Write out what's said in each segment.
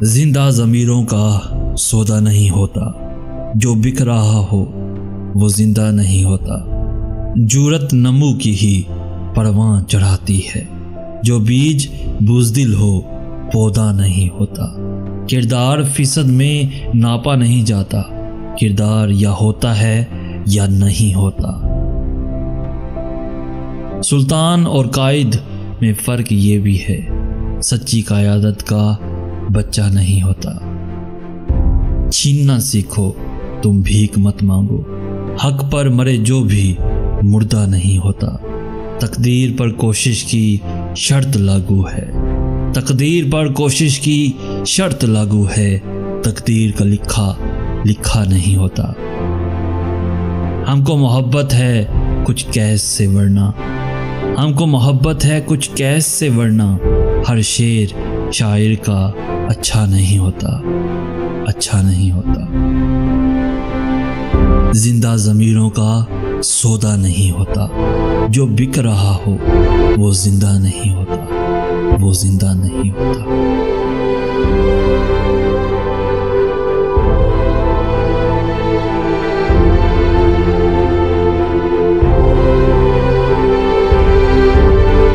زندہ ضمیروں کا سودا نہیں ہوتا، جو بک رہا ہو وہ زندہ نہیں ہوتا۔ جرأت نمو کی ہی پرواں چڑھاتی ہے، جو بیج بزدل ہو پودا نہیں ہوتا۔ کردار فیصد میں ناپا نہیں جاتا، کردار یا ہوتا ہے یا نہیں ہوتا۔ سلطان اور قائد میں فرق یہ بھی ہے، سچی قیادت کا بچہ نہیں ہوتا۔ چھیننا سیکھو، تم بھیک مت مانگو، حق پر مرے جو بھی مردہ نہیں ہوتا۔ تقدیر پر کوشش کی شرط لاگو ہے، تقدیر پر کوشش کی شرط لاگو ہے، تقدیر کا لکھا نہیں ہوتا۔ ہم کو محبت ہے کچھ کیس سے ورنہ، ہم کو محبت ہے کچھ کیس سے ورنہ، ہر شعر شاعر کا اچھا نہیں ہوتا، اچھا نہیں ہوتا۔ زندہ ضمیروں کا سودا نہیں ہوتا، جو بک رہا ہو وہ زندہ نہیں ہوتا، وہ زندہ نہیں ہوتا۔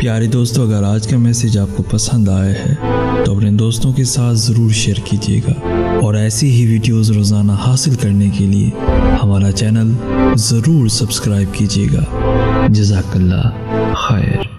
پیارے دوستو، اگر آج کا میسیج آپ کو پسند آیا ہے تو اپنے دوستوں کے ساتھ ضرور شیئر کیجیے گا، اور ایسی ہی ویڈیوز روزانہ حاصل کرنے کے لیے ہمارا چینل ضرور سبسکرائب کیجیے گا۔ جزاک اللہ خیر۔